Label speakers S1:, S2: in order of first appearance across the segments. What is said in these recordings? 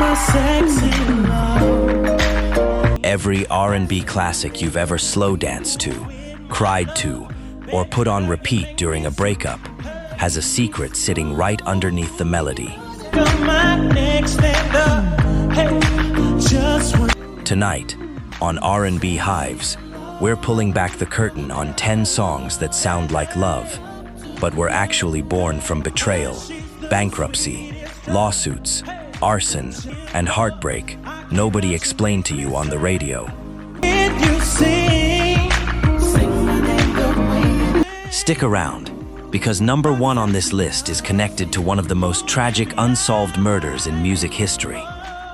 S1: my sexy love.
S2: Every R&B classic you've ever slow danced to, cried to, or put on repeat during a breakup has a secret sitting right underneath the melody. Tonight, on R&B Hives, we're pulling back the curtain on 10 songs that sound like love, but were actually born from betrayal, bankruptcy, lawsuits, arson, and heartbreak nobody explained to you on the radio. Stick around, because number one on this list is connected to one of the most tragic unsolved murders in music history,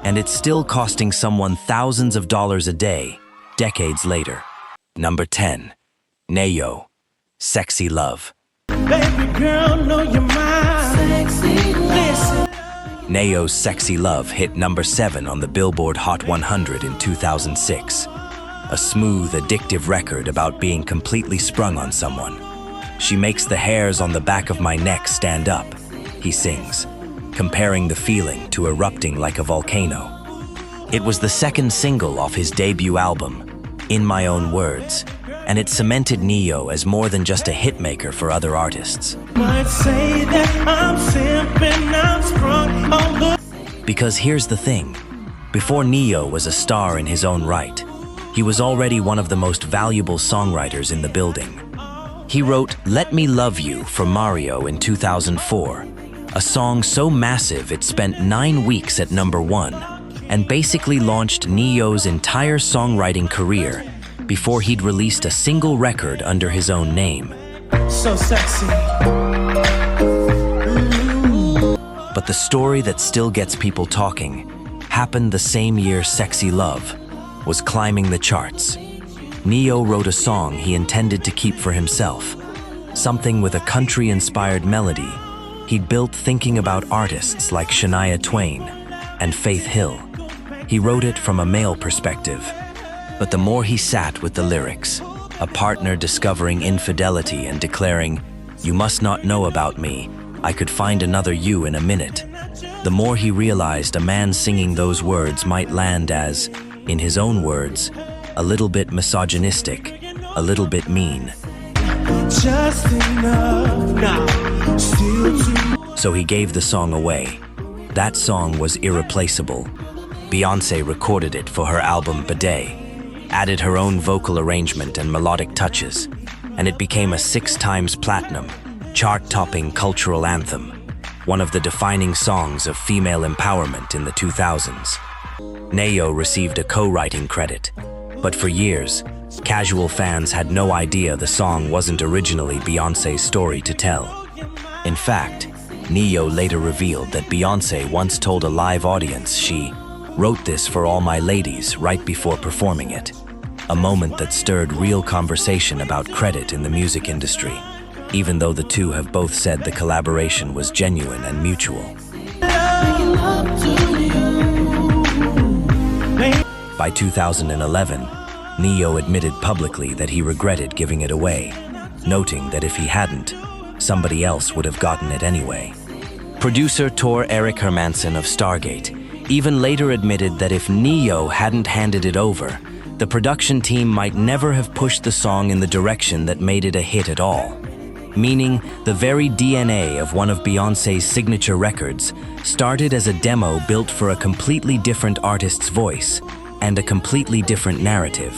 S2: and it's still costing someone thousands of dollars a day, decades later. Number 10, Ne-Yo, Sexy Love.
S1: Baby girl, know you're mine. Sexy love.
S2: Ne-Yo's Sexy Love hit number 7 on the Billboard Hot 100 in 2006. A smooth, addictive record about being completely sprung on someone. She makes the hairs on the back of my neck stand up, he sings, comparing the feeling to erupting like a volcano. It was the second single off his debut album, In My Own Words, and it cemented Ne-Yo as more than just a hitmaker for other artists.
S1: Might say that I'm simping, I'm sprung on the...
S2: Because here's the thing, before Ne-Yo was a star in his own right, he was already one of the most valuable songwriters in the building. He wrote Let Me Love You for Mario in 2004, a song so massive it spent 9 weeks at number 1, and basically launched Ne-Yo's entire songwriting career before he'd released a single record under his own name.
S1: So sexy.
S2: But the story that still gets people talking happened the same year Sexy Love was climbing the charts. Ne-Yo wrote a song he intended to keep for himself, something with a country-inspired melody he'd built thinking about artists like Shania Twain and Faith Hill. He wrote it from a male perspective, but the more he sat with the lyrics, a partner discovering infidelity and declaring, "You must not know about me, I could find another you in a minute," the more he realized a man singing those words might land as, in his own words, a little bit misogynistic, a little bit mean.
S1: Just enough now, still too...
S2: So he gave the song away. That song was irreplaceable. Beyoncé recorded it for her album Bidet, added her own vocal arrangement and melodic touches, and it became a 6 times platinum, chart-topping cultural anthem, one of the defining songs of female empowerment in the 2000s. Ne-Yo received a co-writing credit, but for years, casual fans had no idea the song wasn't originally Beyoncé's story to tell. In fact, Ne-Yo later revealed that Beyoncé once told a live audience she wrote this for all my ladies right before performing it, a moment that stirred real conversation about credit in the music industry, even though the two have both said the collaboration was genuine and mutual. By 2011, Ne-Yo admitted publicly that he regretted giving it away, noting that if he hadn't, somebody else would have gotten it anyway. Producer Tor Erik Hermansen of Stargate even later admitted that if Ne-Yo hadn't handed it over, the production team might never have pushed the song in the direction that made it a hit at all. Meaning, the very DNA of one of Beyoncé's signature records started as a demo built for a completely different artist's voice and a completely different narrative.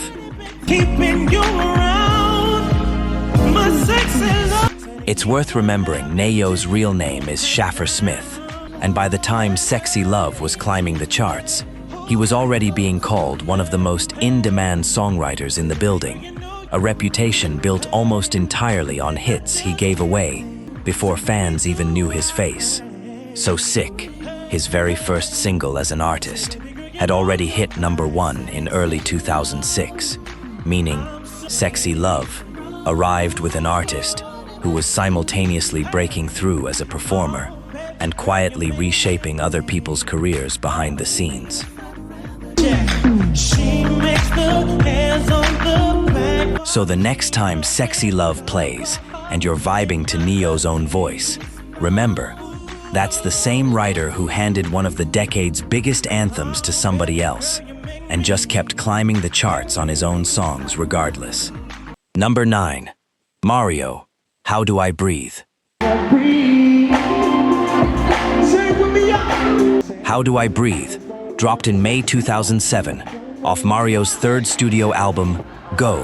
S1: Keeping you around, my sexy love.
S2: It's worth remembering Ne-Yo's real name is Shaffer Smith, and by the time Sexy Love was climbing the charts, he was already being called one of the most in-demand songwriters in the building, a reputation built almost entirely on hits he gave away before fans even knew his face. So Sick, his very first single as an artist, had already hit number 1 in early 2006, meaning Sexy Love arrived with an artist who was simultaneously breaking through as a performer and quietly reshaping other people's careers behind the scenes.
S1: She makes the hands on the back.
S2: So the next time Sexy Love plays and you're vibing to Ne-Yo's own voice, remember, That's the same writer who handed one of the decade's biggest anthems to somebody else and just kept climbing the charts on his own songs regardless. Number 9. Mario, How Do I Breathe? How Do I Breathe dropped in May 2007 off Mario's third studio album, Go,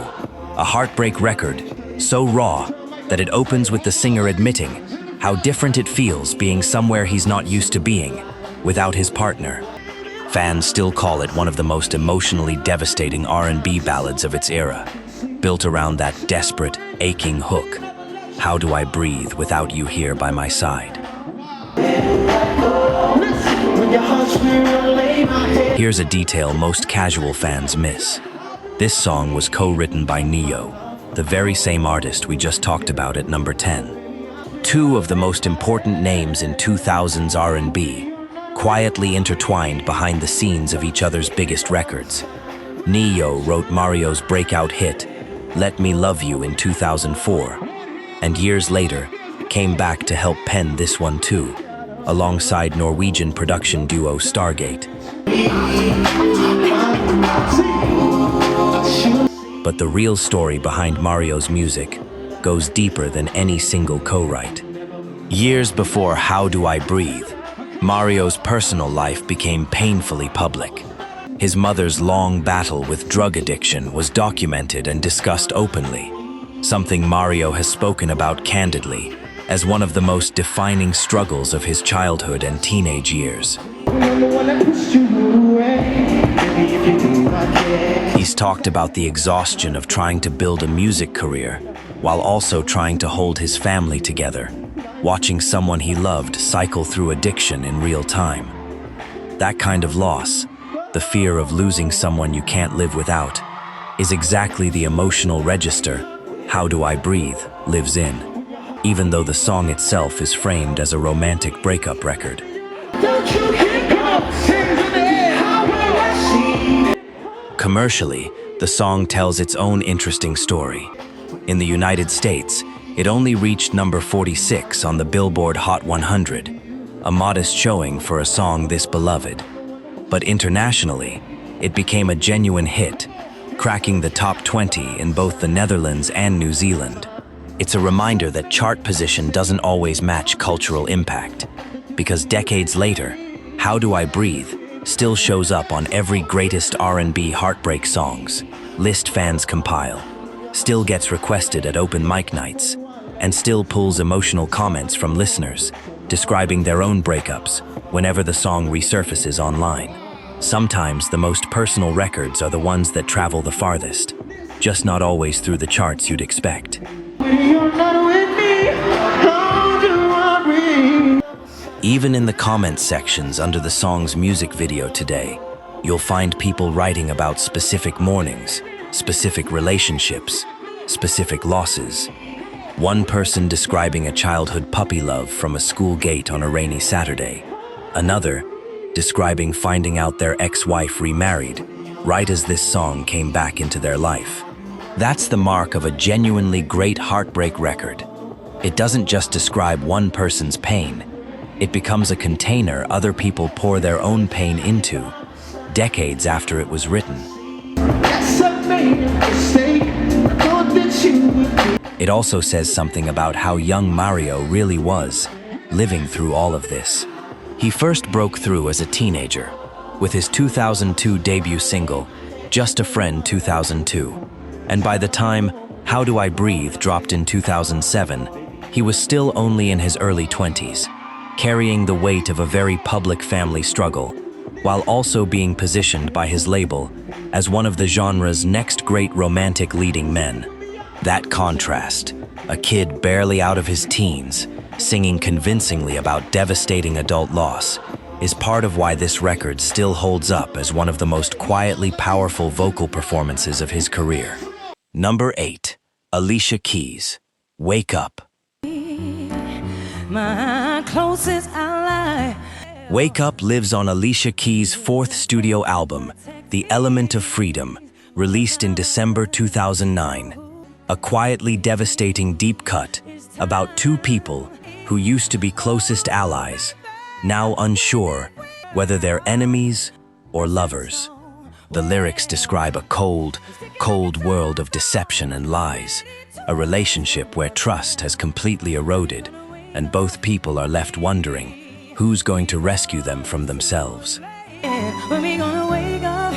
S2: a heartbreak record so raw that it opens with the singer admitting how different it feels being somewhere he's not used to being, without his partner. Fans still call it one of the most emotionally devastating R&B ballads of its era, built around that desperate, aching hook. How do I breathe without you here by my side? Here's a detail most casual fans miss. This song was co-written by Neo, the very same artist we just talked about at number 10. Two of the most important names in 2000s R&B, quietly intertwined behind the scenes of each other's biggest records. Neo wrote Mario's breakout hit, Let Me Love You, in 2004, and years later came back to help pen this one too, alongside Norwegian production duo Stargate. But the real story behind Mario's music goes deeper than any single co-write. Years before How Do I Breathe, Mario's personal life became painfully public. His mother's long battle with drug addiction was documented and discussed openly, something Mario has spoken about candidly as one of the most defining struggles of his childhood and teenage years. He's talked about the exhaustion of trying to build a music career while also trying to hold his family together, watching someone he loved cycle through addiction in real time. That kind of loss, the fear of losing someone you can't live without, is exactly the emotional register How Do I Breathe lives in, even though the song itself is framed as a romantic breakup record. Commercially, the song tells its own interesting story. In the United States, it only reached number 46 on the Billboard Hot 100, a modest showing for a song this beloved. But internationally, it became a genuine hit, cracking the top 20 in both the Netherlands and New Zealand. It's a reminder that chart position doesn't always match cultural impact, because decades later, How Do I Breathe still shows up on every greatest R&B heartbreak songs list fans compile, still gets requested at open mic nights, and still pulls emotional comments from listeners describing their own breakups whenever the song resurfaces online. Sometimes the most personal records are the ones that travel the farthest, just not always through the charts you'd expect. Even in the comments sections under the song's music video today, you'll find people writing about specific mornings, specific relationships, specific losses. One person describing a childhood puppy love from a school gate on a rainy Saturday. Another describing finding out their ex-wife remarried right as this song came back into their life. That's the mark of a genuinely great heartbreak record. It doesn't just describe one person's pain. It becomes a container other people pour their own pain into, decades after it was written. It also says something about how young Mario really was, living through all of this. He first broke through as a teenager, with his 2002 debut single, Just a Friend 2002. And by the time How Do I Breathe dropped in 2007, he was still only in his early 20s, carrying the weight of a very public family struggle, while also being positioned by his label as one of the genre's next great romantic leading men. That contrast, a kid barely out of his teens, singing convincingly about devastating adult loss, is part of why this record still holds up as one of the most quietly powerful vocal performances of his career. Number 8. Alicia Keys, Wake Up.
S1: My closest ally.
S2: Wake Up lives on Alicia Keys' fourth studio album, The Element of Freedom, released in December 2009. A quietly devastating deep cut about two people who used to be closest allies now unsure whether they're enemies or lovers. The lyrics describe a cold, cold world of deception and lies, a relationship where trust has completely eroded, and both people are left wondering who's going to rescue them from themselves.
S1: When we gonna wake up,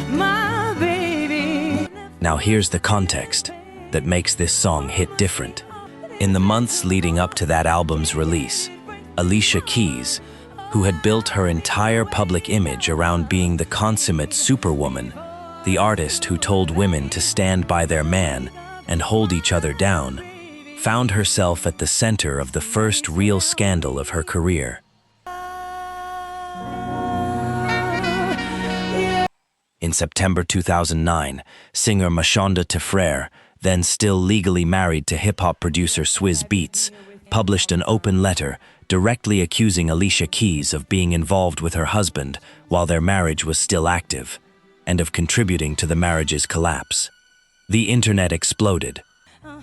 S1: my baby?
S2: Now here's the context that makes this song hit different. In the months leading up to that album's release, Alicia Keys, who had built her entire public image around being the consummate superwoman, the artist who told women to stand by their man and hold each other down, found herself at the center of the first real scandal of her career. In September 2009, singer Mashonda Tefrere, then still legally married to hip-hop producer Swizz Beatz, published an open letter directly accusing Alicia Keys of being involved with her husband while their marriage was still active, and of contributing to the marriage's collapse. The internet exploded.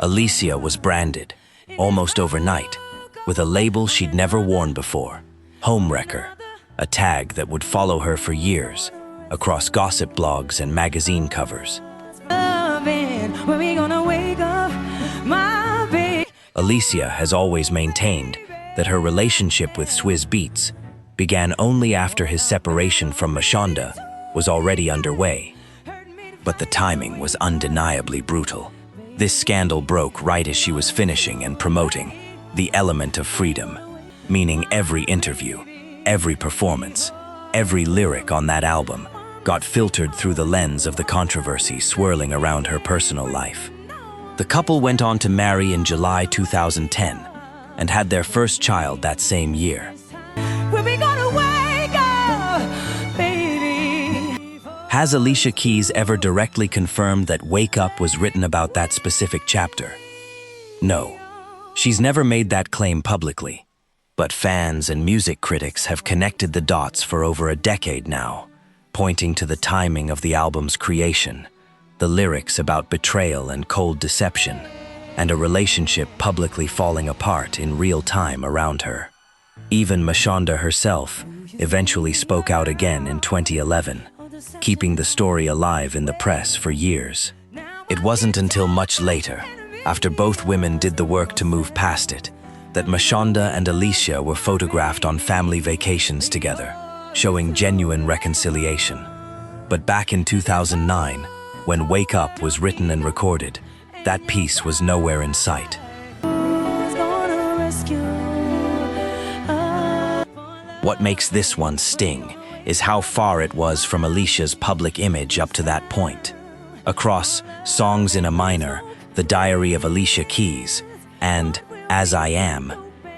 S2: Alicia was branded, almost overnight, with a label she'd never worn before, Homewrecker, a tag that would follow her for years, across gossip blogs and magazine covers.
S1: When we gonna wake up, my baby?
S2: Alicia has always maintained that her relationship with Swizz Beatz began only after his separation from Mashonda was already underway. But the timing was undeniably brutal. This scandal broke right as she was finishing and promoting The Element of Freedom, meaning every interview, every performance, every lyric on that album got filtered through the lens of the controversy swirling around her personal life. The couple went on to marry in July 2010 and had their first child that same year.
S1: When we gonna wake up, baby?
S2: Has Alicia Keys ever directly confirmed that Wake Up was written about that specific chapter? No, she's never made that claim publicly. But fans and music critics have connected the dots for over a decade now, pointing to the timing of the album's creation, the lyrics about betrayal and cold deception, and a relationship publicly falling apart in real time around her. Even Mashonda herself eventually spoke out again in 2011, keeping the story alive in the press for years. It wasn't until much later, after both women did the work to move past it, that Mashonda and Alicia were photographed on family vacations together, showing genuine reconciliation. But back in 2009, when Wake Up was written and recorded, that piece was nowhere in sight. What makes this one sting is how far it was from Alicia's public image up to that point. Across Songs in a Minor, The Diary of Alicia Keys, and As I Am,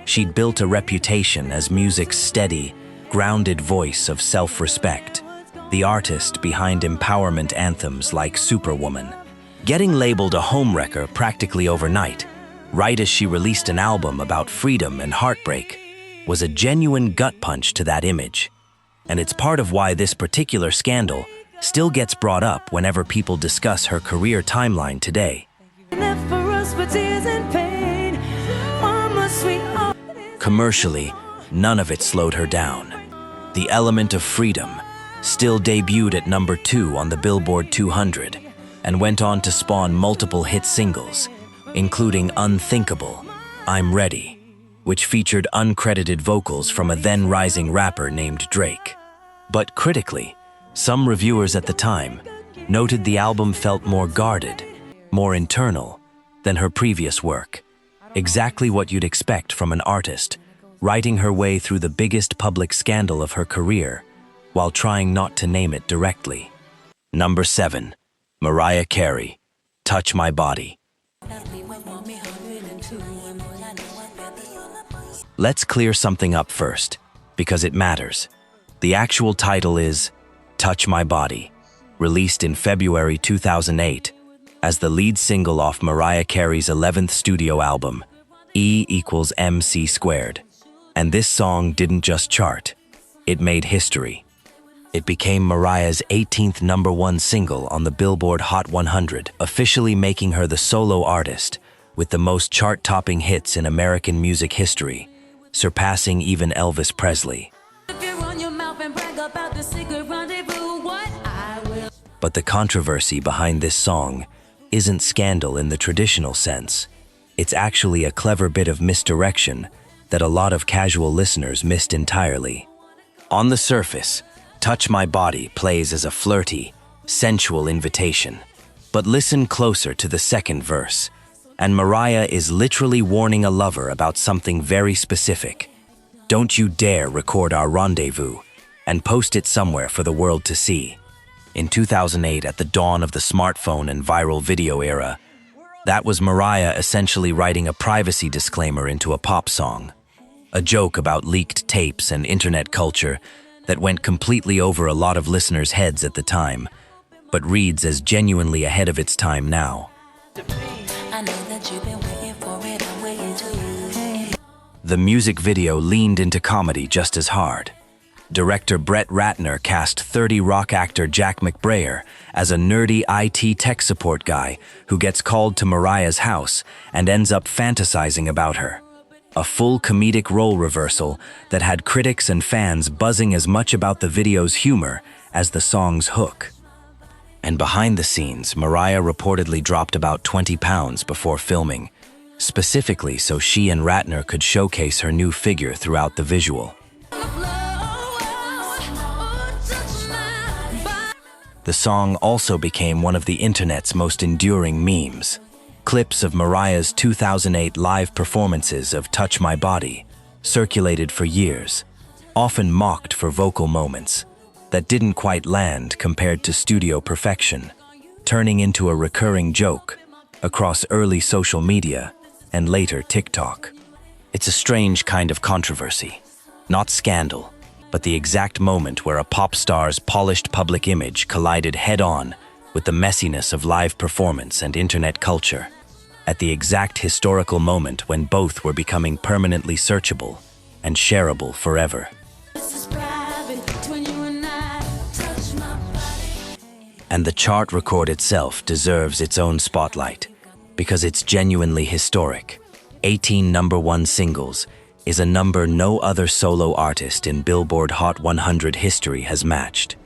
S2: she'd built a reputation as music's steady, grounded voice of self-respect, the artist behind empowerment anthems like Superwoman. Getting labeled a homewrecker practically overnight, right as she released an album about freedom and heartbreak, was a genuine gut punch to that image. And it's part of why this particular scandal still gets brought up whenever people discuss her career timeline today. Commercially, none of it slowed her down. The Element of Freedom still debuted at number 2 on the Billboard 200 and went on to spawn multiple hit singles, including Unthinkable, I'm Ready, which featured uncredited vocals from a then-rising rapper named Drake. But critically, some reviewers at the time noted the album felt more guarded, more internal than her previous work. Exactly what you'd expect from an artist writing her way through the biggest public scandal of her career while trying not to name it directly. Number 7. Mariah Carey, Touch My Body. Let's clear something up first, because it matters. The actual title is Touch My Body, released in February 2008 as the lead single off Mariah Carey's 11th studio album, E=MC². And this song didn't just chart, it made history. It became Mariah's 18th #1 single on the Billboard Hot 100, officially making her the solo artist with the most chart-topping hits in American music history, surpassing even Elvis Presley. But the controversy behind this song isn't scandal in the traditional sense. It's actually a clever bit of misdirection that a lot of casual listeners missed entirely. On the surface, Touch My Body plays as a flirty, sensual invitation. But listen closer to the second verse, and Mariah is literally warning a lover about something very specific. Don't you dare record our rendezvous and post it somewhere for the world to see. In 2008, at the dawn of the smartphone and viral video era, that was Mariah essentially writing a privacy disclaimer into a pop song. A joke about leaked tapes and internet culture that went completely over a lot of listeners' heads at the time, but reads as genuinely ahead of its time now. The music video leaned into comedy just as hard. Director Brett Ratner cast 30 Rock actor Jack McBrayer as a nerdy IT tech support guy who gets called to Mariah's house and ends up fantasizing about her. A full comedic role reversal that had critics and fans buzzing as much about the video's humor as the song's hook. And behind the scenes, Mariah reportedly dropped about 20 pounds before filming, specifically so she and Ratner could showcase her new figure throughout the visual. The song also became one of the internet's most enduring memes. Clips of Mariah's 2008 live performances of Touch My Body circulated for years, often mocked for vocal moments that didn't quite land compared to studio perfection, turning into a recurring joke across early social media and later TikTok. It's a strange kind of controversy, not scandal, but the exact moment where a pop star's polished public image collided head-on with the messiness of live performance and internet culture, at the exact historical moment when both were becoming permanently searchable and shareable forever. And the chart record itself deserves its own spotlight, because it's genuinely historic. 18 #1 singles is a number no other solo artist in Billboard Hot 100 history has matched.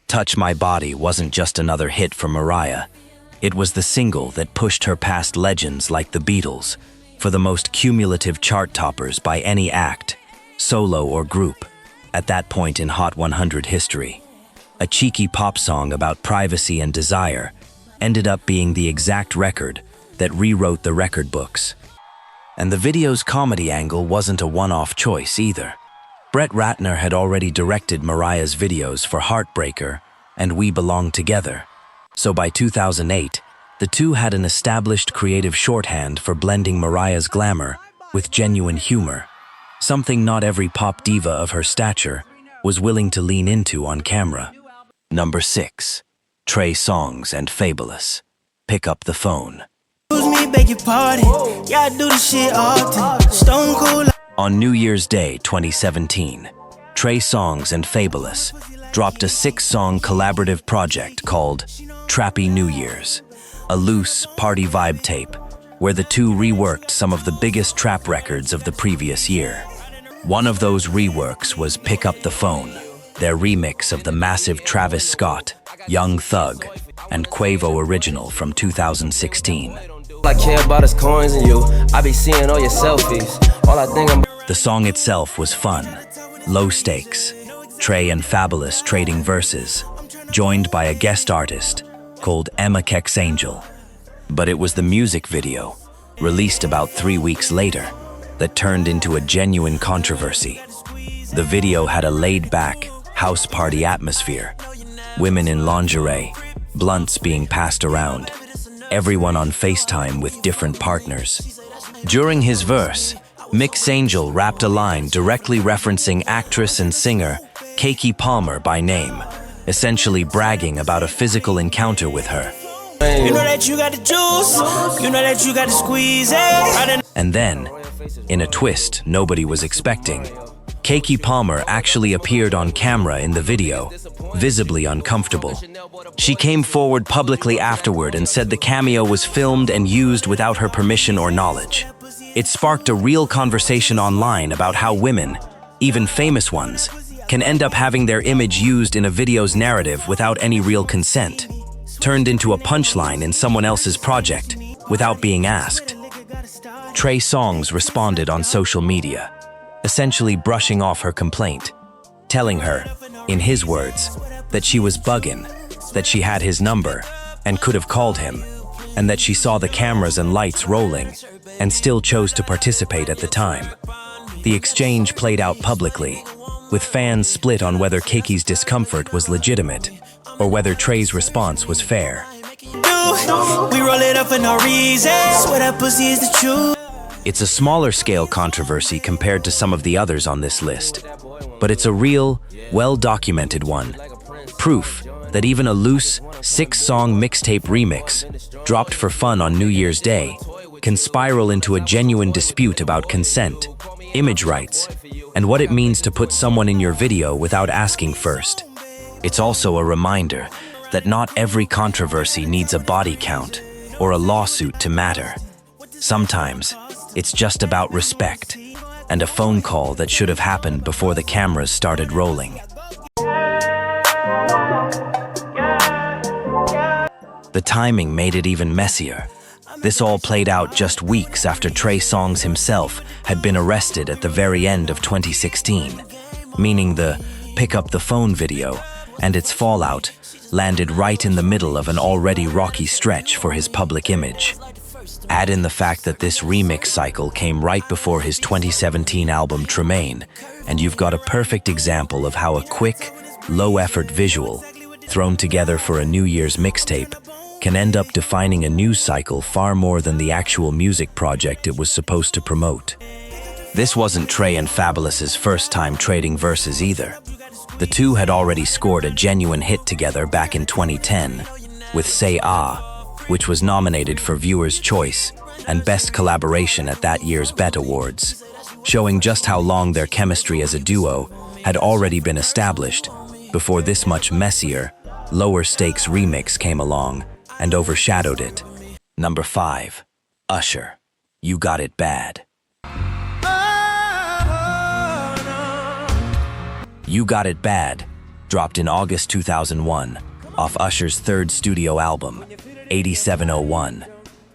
S2: Touch My Body wasn't just another hit for Mariah. It was the single that pushed her past legends like the Beatles for the most cumulative chart toppers by any act, solo or group, at that point in Hot 100 history. A cheeky pop song about privacy and desire ended up being the exact record that rewrote the record books. And the video's comedy angle wasn't a one-off choice either. Brett Ratner had already directed Mariah's videos for Heartbreaker and We Belong Together, so by 2008, the two had an established creative shorthand for blending Mariah's glamour with genuine humor, something not every pop diva of her stature was willing to lean into on camera. Number 6. Trey Songz and Fabolous. Pick Up the Phone. On New Year's Day 2017, Trey Songz and Fabolous dropped a 6-song collaborative project called Trappy New Year's, a loose party vibe tape where the two reworked some of the biggest trap records of the previous year. One of those reworks was Pick Up the Phone, their remix of the massive Travis Scott, Young Thug, and Quavo original from 2016.
S3: I care about his coins and you. I be seeing all your selfies. All I think I'm.
S2: The song itself was fun, low stakes. Trey and Fabolous trading verses, joined by a guest artist called Emma Kex Angel. But it was the music video, released about 3 weeks later, that turned into a genuine controversy. The video had a laid-back, house party atmosphere. Women in lingerie, blunts being passed around, everyone on FaceTime with different partners. During his verse, Mix Angel rapped a line directly referencing actress and singer Keke Palmer by name, essentially bragging about a physical encounter with her.
S1: You know that you got the juice, you know that you got to squeeze it.
S2: And then, in a twist nobody was expecting, Keke Palmer actually appeared on camera in the video, visibly uncomfortable. She came forward publicly afterward and said the cameo was filmed and used without her permission or knowledge. It sparked a real conversation online about how women, even famous ones, can end up having their image used in a video's narrative without any real consent, turned into a punchline in someone else's project without being asked. Trey Songz responded on social media, essentially brushing off her complaint, telling her, in his words, that she was bugging, that she had his number and could have called him, and that she saw the cameras and lights rolling and still chose to participate at the time. The exchange played out publicly, with fans split on whether Keki's discomfort was legitimate or whether Trey's response was fair.
S1: We roll it up for no reason. Swear that pussy is the truth.
S2: It's a smaller scale controversy compared to some of the others on this list, but it's a real, well-documented one. Proof that even a loose, 6-song mixtape remix, dropped for fun on New Year's Day, can spiral into a genuine dispute about consent, image rights, and what it means to put someone in your video without asking first. It's also a reminder that not every controversy needs a body count or a lawsuit to matter. Sometimes, it's just about respect and a phone call that should have happened before the cameras started rolling. The timing made it even messier. This all played out just weeks after Trey Songz himself had been arrested at the very end of 2016, meaning the Pick Up the Phone video and its fallout landed right in the middle of an already rocky stretch for his public image. Add in the fact that this remix cycle came right before his 2017 album Tremaine, and you've got a perfect example of how a quick, low-effort visual, thrown together for a New Year's mixtape, can end up defining a news cycle far more than the actual music project it was supposed to promote. This wasn't Trey and Faboulous' first time trading verses either. The two had already scored a genuine hit together back in 2010 with Say Ah, which was nominated for Viewer's Choice and Best Collaboration at that year's BET Awards, showing just how long their chemistry as a duo had already been established before this much messier, lower-stakes remix came along and overshadowed it. Number 5. Usher, You Got It Bad. You Got It Bad dropped in August 2001 off Usher's third studio album, 8701,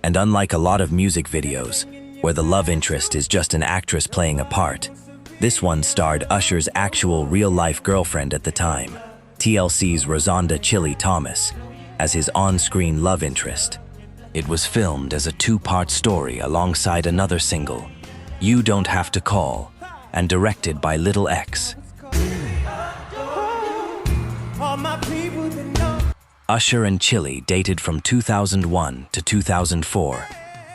S2: and unlike a lot of music videos, where the love interest is just an actress playing a part, this one starred Usher's actual real-life girlfriend at the time, TLC's Rosanda Chili Thomas, as his on-screen love interest. It was filmed as a 2-part story alongside another single, You Don't Have to Call, and directed by Little X. Usher and Chili dated from 2001 to 2004.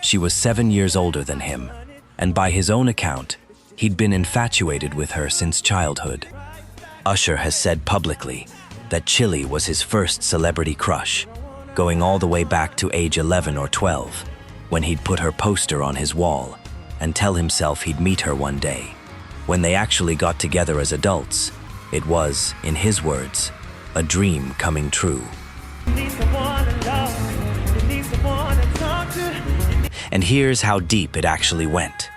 S2: She was 7 years older than him, and by his own account, he'd been infatuated with her since childhood. Usher has said publicly that Chili was his first celebrity crush, going all the way back to age 11 or 12, when he'd put her poster on his wall and tell himself he'd meet her one day. When they actually got together as adults, it was, in his words, a dream coming true. And here's how deep it actually went.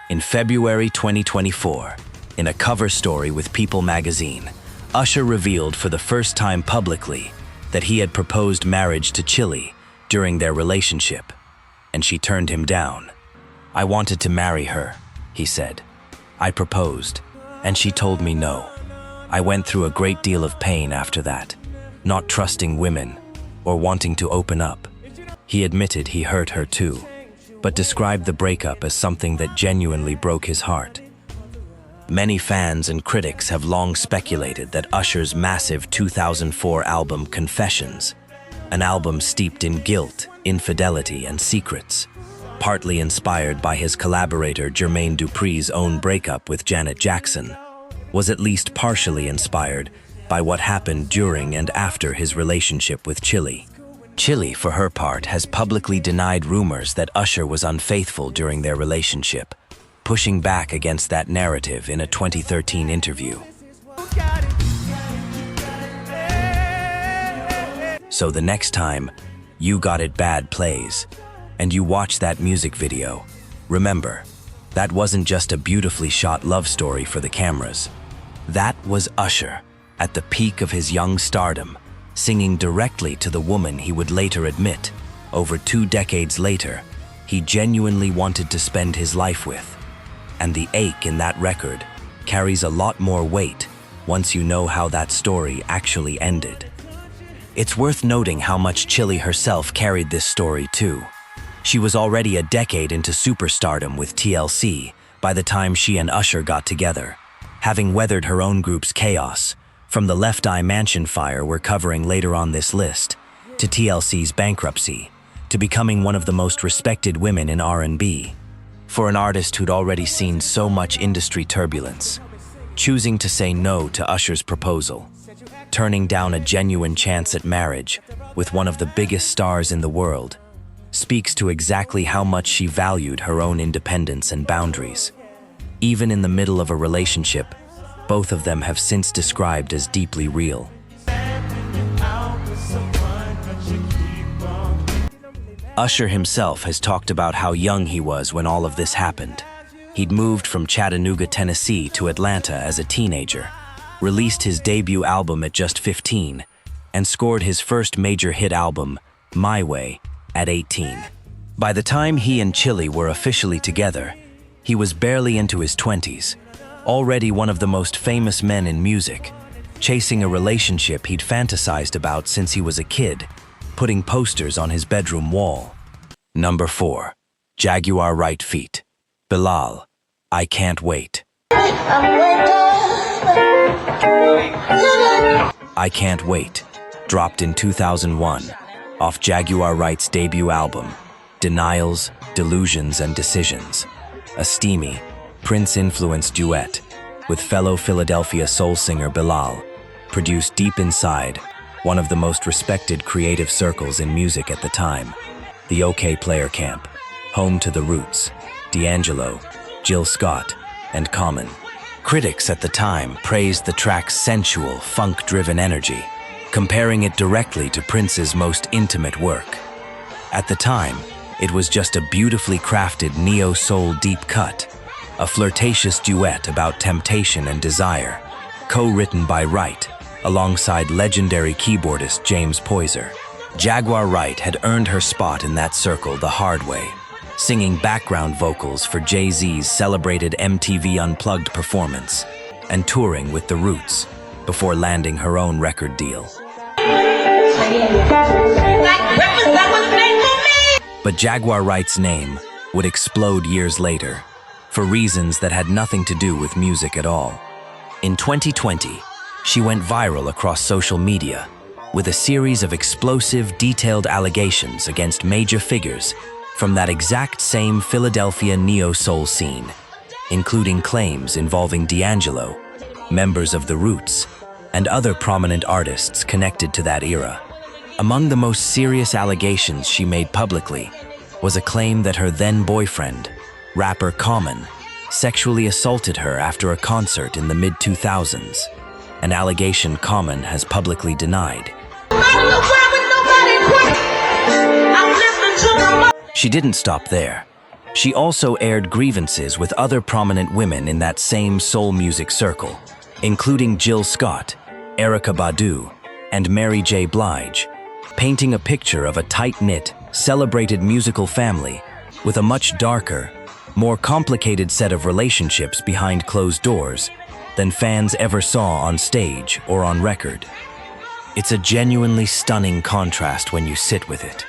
S2: In February 2024, in a cover story with People magazine, Usher revealed for the first time publicly that he had proposed marriage to Chili during their relationship, and she turned him down. "I wanted to marry her," he said. "I proposed, and she told me no. I went through a great deal of pain after that, not trusting women or wanting to open up." He admitted he hurt her too, but described the breakup as something that genuinely broke his heart. Many fans and critics have long speculated that Usher's massive 2004 album Confessions, an album steeped in guilt, infidelity, and secrets, partly inspired by his collaborator Jermaine Dupri's own breakup with Janet Jackson, was at least partially inspired by what happened during and after his relationship with Chili. Chili, for her part, has publicly denied rumors that Usher was unfaithful during their relationship, pushing back against that narrative in a 2013 interview. So the next time You Got It Bad plays, and you watch that music video, remember, That wasn't just a beautifully shot love story for the cameras. That was Usher, at the peak of his young stardom, singing directly to the woman he would later admit, over 2 decades later, he genuinely wanted to spend his life with. And the ache in that record carries a lot more weight once you know how that story actually ended. It's worth noting how much Chili herself carried this story too. She was already a decade into superstardom with TLC by the time she and Usher got together, having weathered her own group's chaos, from the Left Eye Mansion fire we're covering later on this list, to TLC's bankruptcy, to becoming one of the most respected women in R&B. For an artist who'd already seen so much industry turbulence, choosing to say no to Usher's proposal, turning down a genuine chance at marriage with one of the biggest stars in the world, speaks to exactly how much she valued her own independence and boundaries. Even in the middle of a relationship, both of them have since described as deeply real. Usher himself has talked about how young he was when all of this happened. He'd moved from Chattanooga, Tennessee to Atlanta as a teenager, released his debut album at just 15, and scored his first major hit album, My Way, at 18. By the time he and Chili were officially together, he was barely into his 20s, already one of the most famous men in music, chasing a relationship he'd fantasized about since he was a kid, putting posters on his bedroom wall. Number 4. Jaguar Wright feat. Bilal, I Can't Wait. I Can't Wait dropped in 2001 off Jaguar Wright's debut album, Denials, Delusions, and Decisions, a steamy, Prince-influenced duet with fellow Philadelphia soul singer Bilal, produced deep inside one of the most respected creative circles in music at the time, the OK Player Camp, home to The Roots, D'Angelo, Jill Scott, and Common. Critics at the time praised the track's sensual, funk-driven energy, comparing it directly to Prince's most intimate work. At the time, it was just a beautifully crafted neo-soul deep cut, a flirtatious duet about temptation and desire, co-written by Wright, alongside legendary keyboardist James Poyser. Jaguar Wright had earned her spot in that circle the hard way, singing background vocals for Jay-Z's celebrated MTV Unplugged performance, and touring with The Roots, before landing her own record deal. But Jaguar Wright's name would explode years later, for reasons that had nothing to do with music at all. In 2020, she went viral across social media with a series of explosive, detailed allegations against major figures from that exact same Philadelphia neo-soul scene, including claims involving D'Angelo, members of The Roots, and other prominent artists connected to that era. Among the most serious allegations she made publicly was a claim that her then-boyfriend, rapper Common, sexually assaulted her after a concert in the mid-2000s, an allegation Common has publicly denied. She didn't stop there. She also aired grievances with other prominent women in that same soul music circle, including Jill Scott, Erykah Badu, and Mary J. Blige, painting a picture of a tight-knit, celebrated musical family with a much darker, more complicated set of relationships behind closed doors than fans ever saw on stage or on record. It's a genuinely stunning contrast when you sit with it.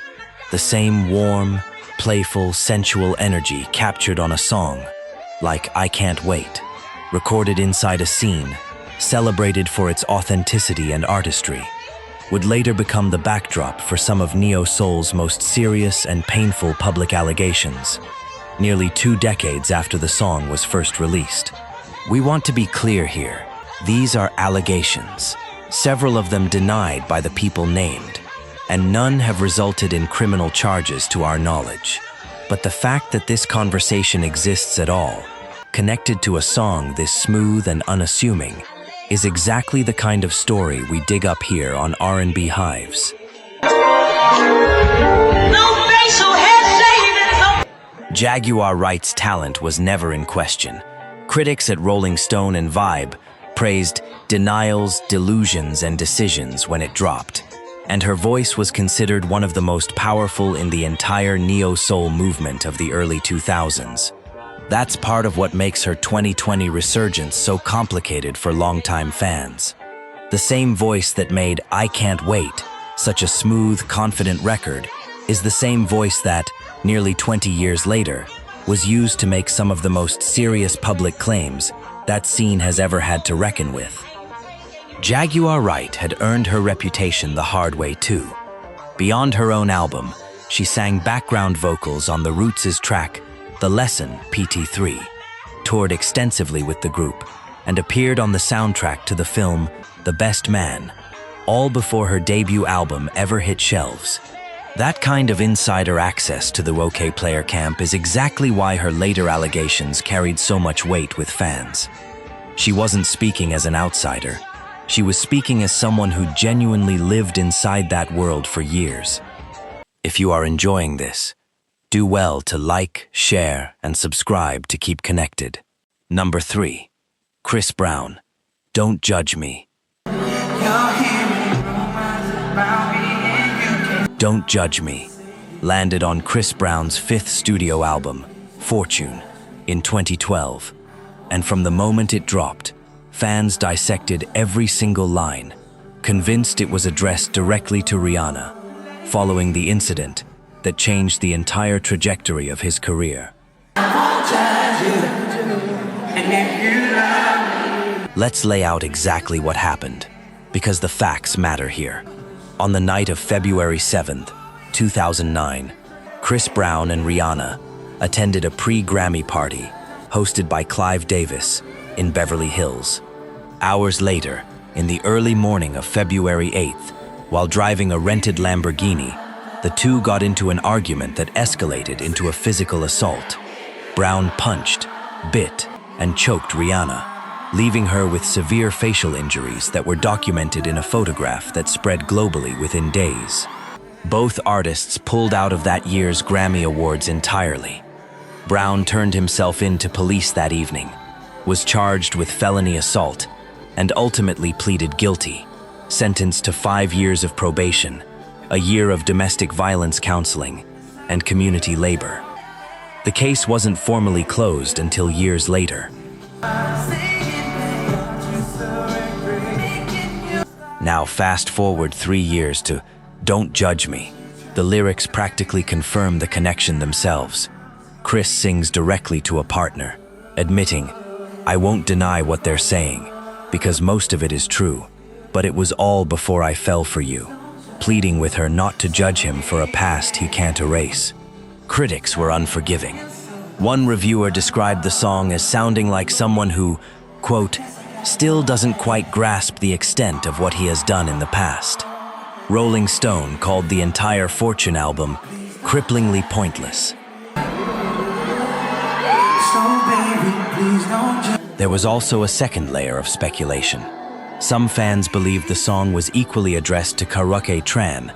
S2: The same warm, playful, sensual energy captured on a song, like I Can't Wait, recorded inside a scene, celebrated for its authenticity and artistry, would later become the backdrop for some of neo-soul's most serious and painful public allegations, nearly 2 decades after the song was first released. We want to be clear here. These are allegations, several of them denied by the people named, and none have resulted in criminal charges to our knowledge. But the fact that this conversation exists at all, connected to a song this smooth and unassuming, is exactly the kind of story we dig up here on R&B Hives. Jaguar Wright's talent was never in question. Critics at Rolling Stone and Vibe praised Denials, Delusions, and Decisions when it dropped, and her voice was considered one of the most powerful in the entire neo-soul movement of the early 2000s. That's part of what makes her 2020 resurgence so complicated for longtime fans. The same voice that made I Can't Wait such a smooth, confident record is the same voice that, nearly 20 years later, was used to make some of the most serious public claims that scene has ever had to reckon with. Jaguar Wright had earned her reputation the hard way too. Beyond her own album, she sang background vocals on the Roots' track The Lesson, PT3, toured extensively with the group, and appeared on the soundtrack to the film The Best Man, all before her debut album ever hit shelves. That kind of insider access to the OK Player camp is exactly why her later allegations carried so much weight with fans. She wasn't speaking as an outsider. She was speaking as someone who genuinely lived inside that world for years. If you are enjoying this, do well to like, share, and subscribe to keep connected. Number 3. Chris Brown, Don't Judge Me. Don't Judge Me landed on Chris Brown's 5th studio album, Fortune, in 2012. And from the moment it dropped, fans dissected every single line, convinced it was addressed directly to Rihanna, following the incident that changed the entire trajectory of his career. Let's lay out exactly what happened, because the facts matter here. On the night of February 7th, 2009, Chris Brown and Rihanna attended a pre-Grammy party hosted by Clive Davis in Beverly Hills. Hours later, in the early morning of February 8th, while driving a rented Lamborghini, the two got into an argument that escalated into a physical assault. Brown punched, bit, and choked Rihanna, leaving her with severe facial injuries that were documented in a photograph that spread globally within days. Both artists pulled out of that year's Grammy Awards entirely. Brown turned himself in to police that evening, was charged with felony assault, and ultimately pleaded guilty, sentenced to 5 years of probation, a year of domestic violence counseling, and community labor. The case wasn't formally closed until years later. Now fast forward 3 years to Don't Judge Me. The lyrics practically confirm the connection themselves. Chris sings directly to a partner, admitting, I won't deny what they're saying, because most of it is true, but it was all before I fell for you, pleading with her not to judge him for a past he can't erase. Critics were unforgiving. One reviewer described the song as sounding like someone who, quote, still doesn't quite grasp the extent of what he has done in the past. Rolling Stone called the entire Fortune album cripplingly pointless. There was also a second layer of speculation. Some fans believed the song was equally addressed to Carey Tran,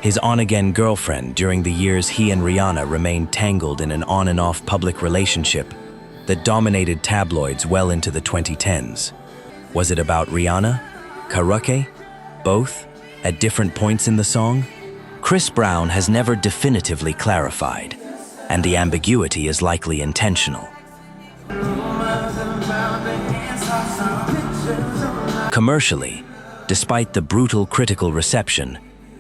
S2: his on-again girlfriend during the years he and Rihanna remained tangled in an on-and-off public relationship that dominated tabloids well into the 2010s. Was it about Rihanna? Carey? Both? At different points in the song? Chris Brown has never definitively clarified, and the ambiguity is likely intentional. Commercially, despite the brutal critical reception,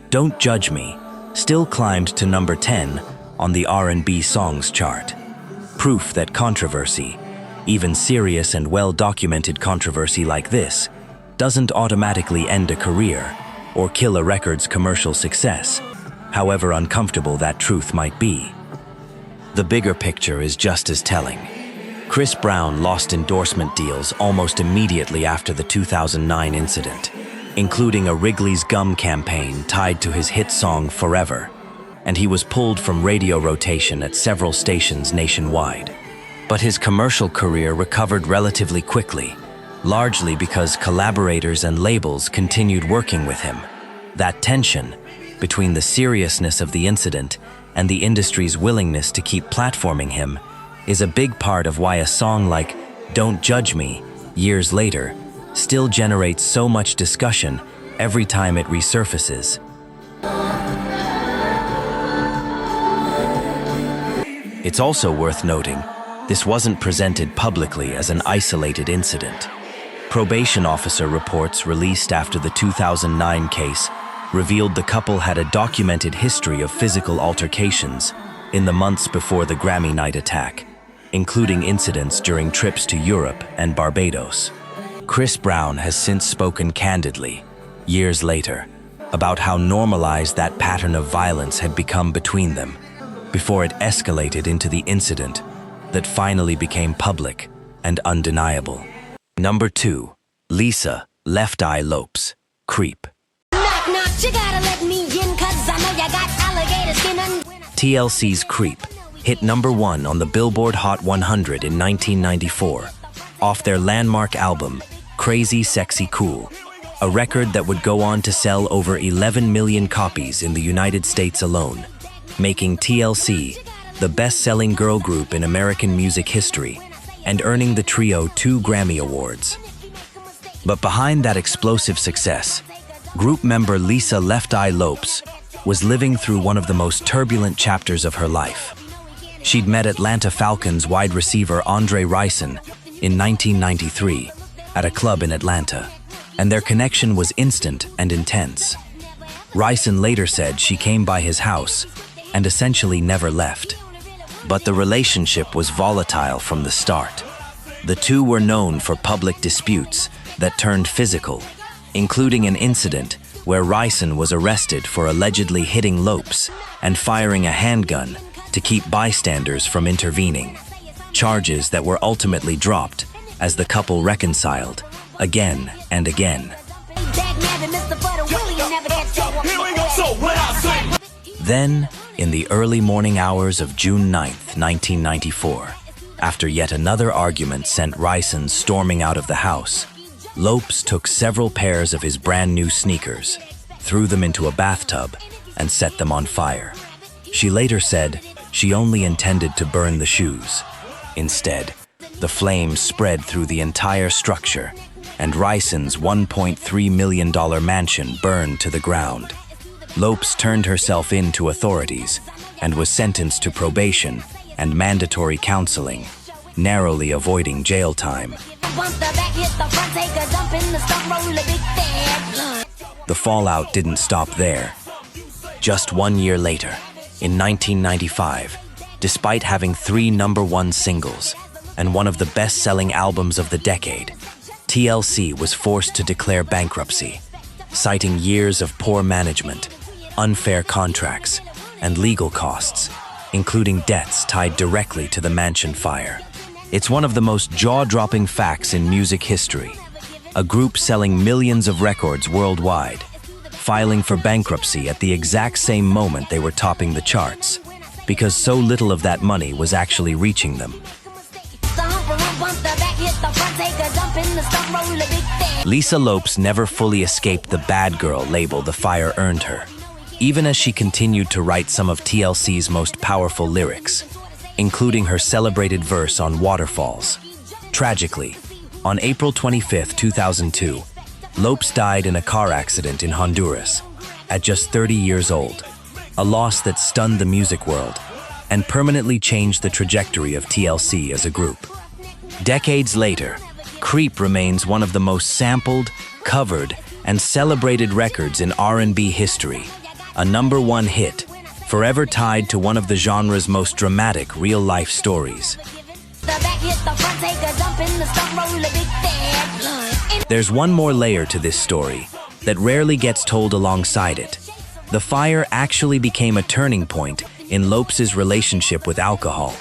S2: Don't Judge Me still climbed to number 10 on the R&B songs chart. Proof that controversy, even serious and well-documented controversy like this, doesn't automatically end a career or kill a record's commercial success, however uncomfortable that truth might be. The bigger picture is just as telling. Chris Brown lost endorsement deals almost immediately after the 2009 incident, including a Wrigley's Gum campaign tied to his hit song Forever, and he was pulled from radio rotation at several stations nationwide. But his commercial career recovered relatively quickly, largely because collaborators and labels continued working with him. That tension between the seriousness of the incident and the industry's willingness to keep platforming him is a big part of why a song like Don't Judge Me, years later, still generates so much discussion every time it resurfaces. It's also worth noting, this wasn't presented publicly as an isolated incident. Probation officer reports released after the 2009 case revealed the couple had a documented history of physical altercations in the months before the Grammy night attack, including incidents during trips to Europe and Barbados. Chris Brown has since spoken candidly, years later, about how normalized that pattern of violence had become between them, before it escalated into the incident that finally became public and undeniable. Number 2, Lisa, Left Eye Lopes, Creep.
S4: Knock, knock, you gotta let me in, 'cause I know you got alligator skin and...
S2: TLC's Creep hit number 1 on the Billboard Hot 100 in 1994, off their landmark album, Crazy Sexy Cool, a record that would go on to sell over 11 million copies in the United States alone, making TLC the best-selling girl group in American music history and earning the trio 2 Grammy Awards. But behind that explosive success, group member Lisa Left Eye Lopes was living through one of the most turbulent chapters of her life. She'd met Atlanta Falcons wide receiver Andre Rison in 1993 at a club in Atlanta, and their connection was instant and intense. Rison later said she came by his house and essentially never left. But the relationship was volatile from the start. The two were known for public disputes that turned physical, including an incident where Rison was arrested for allegedly hitting Lopes and firing a handgun to keep bystanders from intervening, charges that were ultimately dropped as the couple reconciled again and again. Then, in the early morning hours of June 9th, 1994, after yet another argument sent Rison storming out of the house, Lopes took several pairs of his brand new sneakers, threw them into a bathtub, and set them on fire. She later said she only intended to burn the shoes. Instead, the flames spread through the entire structure, and Rison's $1.3 million mansion burned to the ground. Lopes turned herself in to authorities and was sentenced to probation and mandatory counseling, narrowly avoiding jail time. The fallout didn't stop there. Just 1 year later, in 1995, despite having 3 #1 singles and one of the best-selling albums of the decade, TLC was forced to declare bankruptcy, citing years of poor management, unfair contracts, and legal costs, including debts tied directly to the mansion fire. It's one of the most jaw-dropping facts in music history. A group selling millions of records worldwide, filing for bankruptcy at the exact same moment they were topping the charts, because so little of that money was actually reaching them. Lisa Lopes never fully escaped the bad girl label the fire earned her, even as she continued to write some of TLC's most powerful lyrics, including her celebrated verse on Waterfalls. Tragically, on April 25, 2002, Lopes died in a car accident in Honduras at just 30 years old, a loss that stunned the music world and permanently changed the trajectory of TLC as a group. Decades later, Creep remains one of the most sampled, covered, and celebrated records in R&B history, a #1 hit, forever tied to one of the genre's most dramatic real-life stories. There's one more layer to this story that rarely gets told alongside it. The fire actually became a turning point in Lopes' relationship with alcohol.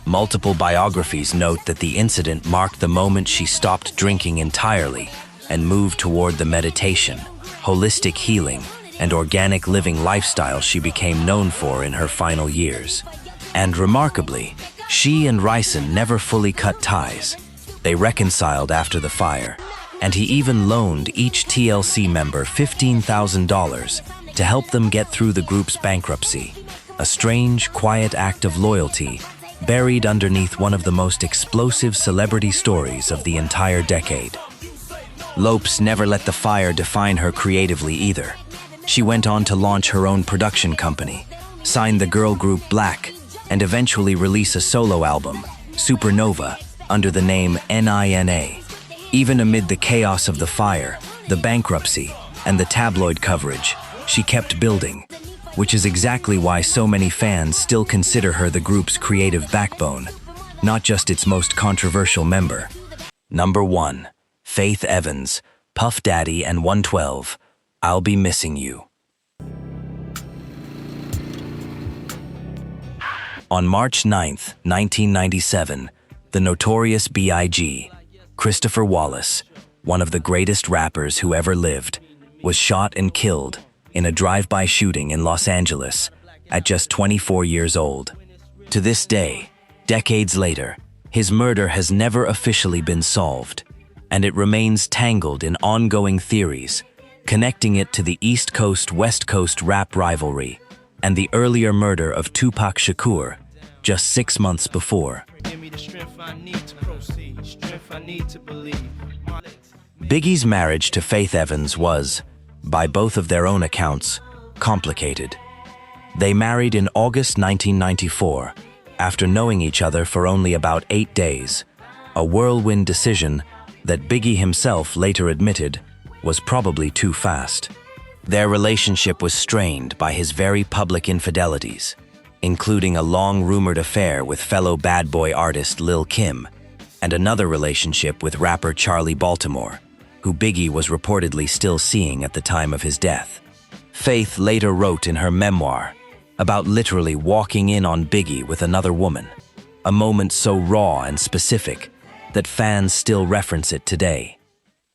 S2: Multiple biographies note that the incident marked the moment she stopped drinking entirely and moved toward the meditation, holistic healing, and organic living lifestyle she became known for in her final years. And remarkably, she and Rison never fully cut ties. They reconciled after the fire, and he even loaned each TLC member $15,000 to help them get through the group's bankruptcy. a strange, quiet act of loyalty buried underneath one of the most explosive celebrity stories of the entire decade. Lopes never let the fire define her creatively either. She went on to launch her own production company, sign the girl group Black, and eventually release a solo album, Supernova, under the name NINA. Even amid the chaos of the fire, the bankruptcy, and the tabloid coverage, she kept building, which is exactly why so many fans still consider her the group's creative backbone, not just its most controversial member. Number 1. Faith Evans, Puff Daddy and 112, I'll Be Missing You. On March 9, 1997, the notorious B.I.G., Christopher Wallace, one of the greatest rappers who ever lived, was shot and killed in a drive-by shooting in Los Angeles at just 24 years old. To this day, decades later, his murder has never officially been solved, and it remains tangled in ongoing theories, connecting it to the East Coast-West Coast rap rivalry and the earlier murder of Tupac Shakur just 6 months before. Biggie's marriage to Faith Evans was, by both of their own accounts, complicated. They married in August 1994, after knowing each other for only about 8 days, a whirlwind decision that Biggie himself later admitted was probably too fast. Their relationship was strained by his very public infidelities, including a long-rumored affair with fellow bad boy artist Lil' Kim, and another relationship with rapper Charlie Baltimore, who Biggie was reportedly still seeing at the time of his death. Faith later wrote in her memoir about literally walking in on Biggie with another woman, a moment so raw and specific that fans still reference it today.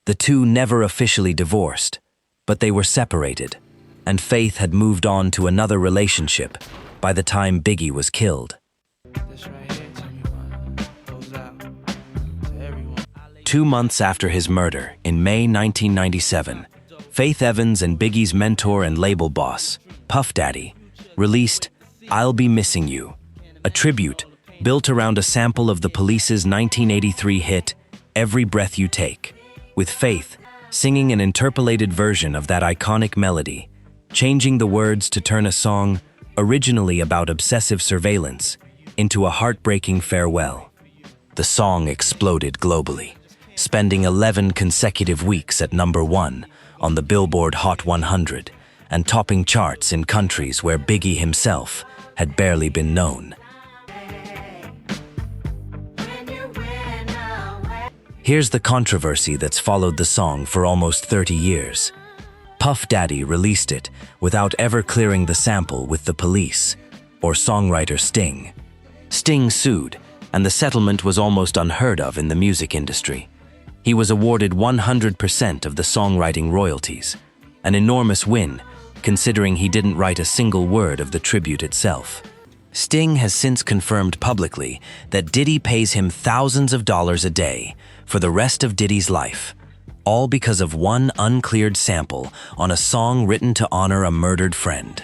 S2: The two never officially divorced, but they were separated, and Faith had moved on to another relationship by the time Biggie was killed. 2 months after his murder, in May 1997, Faith Evans and Biggie's mentor and label boss, Puff Daddy, released I'll Be Missing You, a tribute built around a sample of the Police's 1983 hit Every Breath You Take, with Faith singing an interpolated version of that iconic melody, changing the words to turn a song originally about obsessive surveillance into a heartbreaking farewell. The song exploded globally, spending 11 consecutive weeks at number 1 on the Billboard Hot 100 and topping charts in countries where Biggie himself had barely been known. Here's the controversy that's followed the song for almost 30 years. Puff Daddy released it without ever clearing the sample with the Police or songwriter Sting. Sting sued, and the settlement was almost unheard of in the music industry. He was awarded 100% of the songwriting royalties, an enormous win considering he didn't write a single word of the tribute itself. Sting has since confirmed publicly that Diddy pays him thousands of dollars a day for the rest of Diddy's life, all because of one uncleared sample on a song written to honor a murdered friend.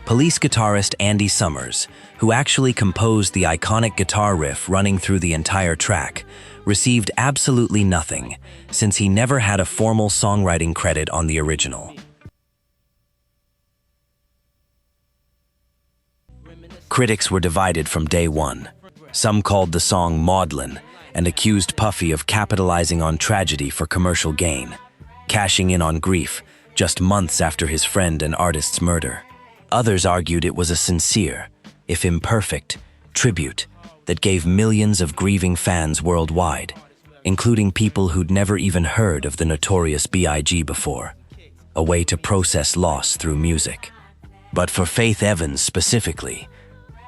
S2: Police guitarist Andy Summers, who actually composed the iconic guitar riff running through the entire track, received absolutely nothing, since he never had a formal songwriting credit on the original. Critics were divided from day one. Some called the song maudlin and accused Puffy of capitalizing on tragedy for commercial gain, cashing in on grief just months after his friend and artist's murder. Others argued it was a sincere, if imperfect, tribute that gave millions of grieving fans worldwide, including people who'd never even heard of the notorious B.I.G. before, a way to process loss through music. But for Faith Evans specifically,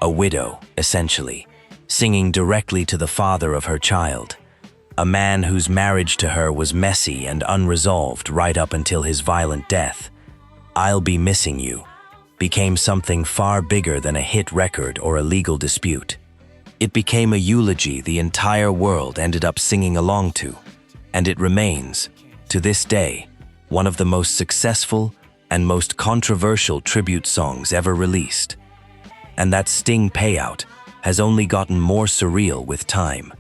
S2: a widow, essentially, singing directly to the father of her child, a man whose marriage to her was messy and unresolved right up until his violent death, I'll Be Missing You became something far bigger than a hit record or a legal dispute. It became a eulogy the entire world ended up singing along to, and it remains, to this day, one of the most successful and most controversial tribute songs ever released. And that Sting payout has only gotten more surreal with time.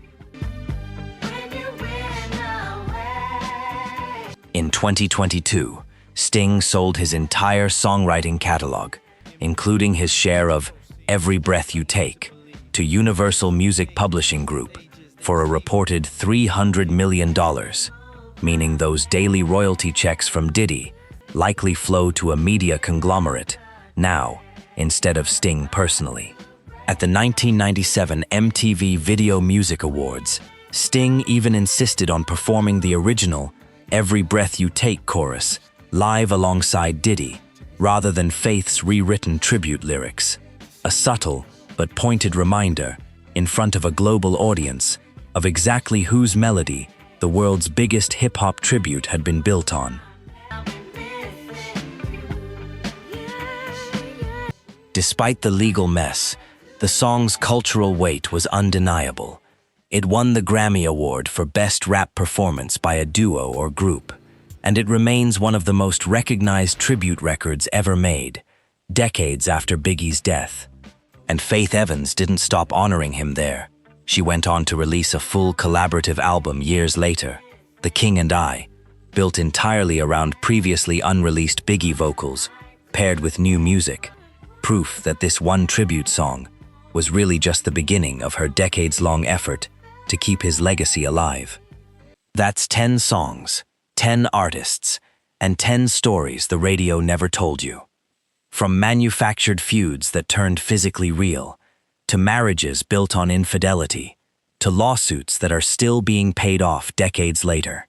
S2: In 2022, Sting sold his entire songwriting catalog, including his share of Every Breath You Take, to Universal Music Publishing Group for a reported $300 million, meaning those daily royalty checks from Diddy likely flow to a media conglomerate now instead of Sting personally. At the 1997 MTV Video Music Awards, Sting even insisted on performing the original Every Breath You Take chorus live alongside Diddy, rather than Faith's rewritten tribute lyrics. A subtle but pointed reminder, in front of a global audience, of exactly whose melody the world's biggest hip-hop tribute had been built on. Despite the legal mess, the song's cultural weight was undeniable. It won the Grammy Award for Best Rap Performance by a Duo or Group, and it remains one of the most recognized tribute records ever made, decades after Biggie's death. And Faith Evans didn't stop honoring him there. She went on to release a full collaborative album years later, The King and I, built entirely around previously unreleased Biggie vocals, paired with new music, proof that this one tribute song was really just the beginning of her decades-long effort to keep his legacy alive. That's 10 songs, 10 artists, and 10 stories the radio never told you. From manufactured feuds that turned physically real, to marriages built on infidelity, to lawsuits that are still being paid off decades later.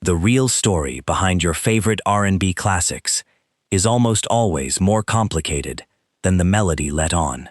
S2: The real story behind your favorite R&B classics is almost always more complicated than the melody let on.